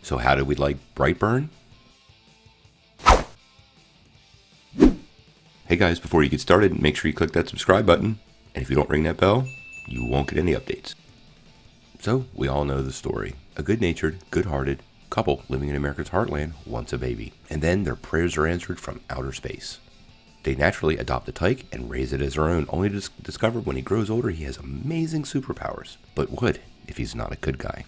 So how did we like Brightburn? Hey guys, before you get started, make sure you click that subscribe button. And if you don't ring that bell, you won't get any updates. So we all know the story. A good-natured, good-hearted couple living in America's heartland wants a baby. And then their prayers are answered from outer space. They naturally adopt a tyke and raise it as their own, only to discover when he grows older he has amazing superpowers. But what if he's not a good guy?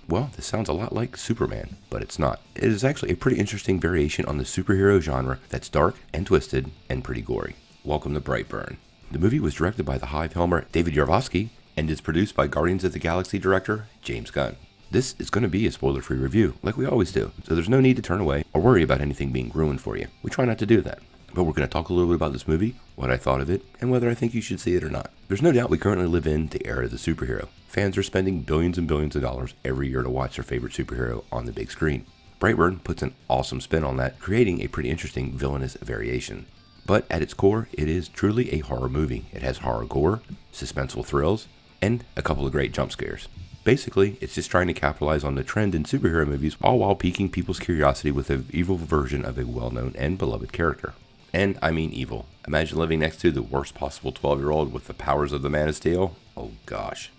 Well, this sounds a lot like Superman, but it's not. It is actually a pretty interesting variation on the superhero genre that's dark and twisted and pretty gory. Welcome to Brightburn. The movie was directed by the Hive Helmer David Yarovsky and is produced by Guardians of the Galaxy director James Gunn. This is going to be a spoiler-free review, like we always do, so there's no need to turn away or worry about anything being ruined for you. We try not to do that. But we're going to talk a little bit about this movie, what I thought of it, and whether I think you should see it or not. There's no doubt we currently live in the era of the superhero. Fans are spending billions and billions of dollars every year to watch their favorite superhero on the big screen. Brightburn puts an awesome spin on that, creating a pretty interesting villainous variation. But at its core, it is truly a horror movie. It has horror gore, suspenseful thrills, and a couple of great jump scares. Basically, it's just trying to capitalize on the trend in superhero movies, all while piquing people's curiosity with an evil version of a well-known and beloved character. And I mean evil. Imagine living next to the worst possible 12-year-old with the powers of the Man of Steel. Oh gosh.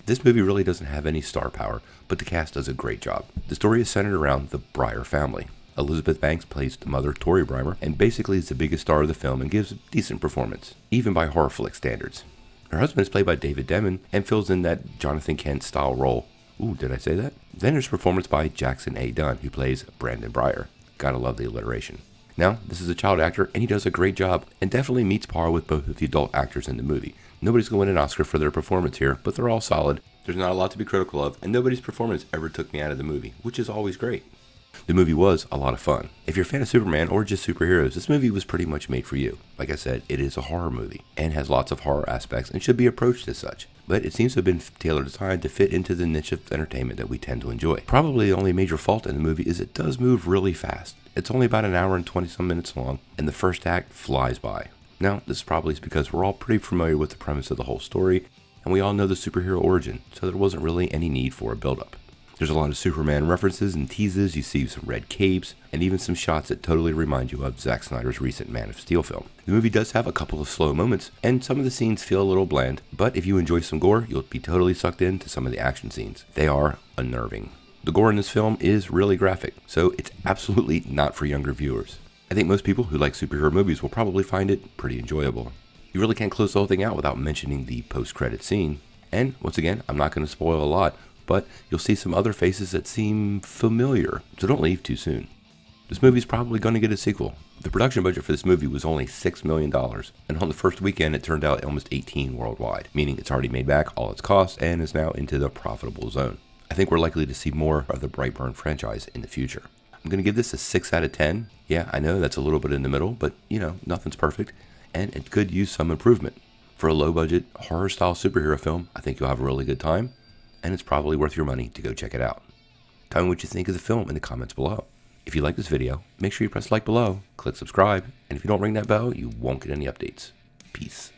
This movie really doesn't have any star power, but the cast does a great job. The story is centered around the Breyer family. Elizabeth Banks plays the mother, Tori Brymer, and basically is the biggest star of the film and gives a decent performance, even by horror flick standards. Her husband is played by David Demon and fills in that Jonathan Kent style role. Ooh, did I say that? Then there's performance by Jackson A. Dunn, who plays Brandon Breyer. Gotta love the alliteration. Now, this is a child actor, and he does a great job, and definitely meets par with both of the adult actors in the movie. Nobody's going to win an Oscar for their performance here, but they're all solid. There's not a lot to be critical of, and nobody's performance ever took me out of the movie, which is always great. The movie was a lot of fun. If you're a fan of Superman or just superheroes, this movie was pretty much made for you. Like I said, it is a horror movie, and has lots of horror aspects, and should be approached as such. But it seems to have been tailored designed to fit into the niche of entertainment that we tend to enjoy. Probably the only major fault in the movie is it does move really fast. It's only about an hour and 20-some minutes long, and the first act flies by. Now, this probably is because we're all pretty familiar with the premise of the whole story, and we all know the superhero origin, so there wasn't really any need for a build-up. There's a lot of Superman references and teases, you see some red capes, and even some shots that totally remind you of Zack Snyder's recent Man of Steel film. The movie does have a couple of slow moments, and some of the scenes feel a little bland, but if you enjoy some gore, you'll be totally sucked into some of the action scenes. They are unnerving. The gore in this film is really graphic, so it's absolutely not for younger viewers. I think most people who like superhero movies will probably find it pretty enjoyable. You really can't close the whole thing out without mentioning the post-credit scene. And once again, I'm not going to spoil a lot, but you'll see some other faces that seem familiar, so don't leave too soon. This movie's probably going to get a sequel. The production budget for this movie was only $6 million, and on the first weekend it turned out almost 18 worldwide, meaning it's already made back all its costs and is now into the profitable zone. I think we're likely to see more of the Brightburn franchise in the future. I'm going to give this a 6 out of 10. Yeah, I know that's a little bit in the middle, but nothing's perfect, and it could use some improvement. For a low-budget, horror-style superhero film, I think you'll have a really good time, and it's probably worth your money to go check it out. Tell me what you think of the film in the comments below. If you like this video, make sure you press like below, click subscribe, and if you don't ring that bell, you won't get any updates. Peace.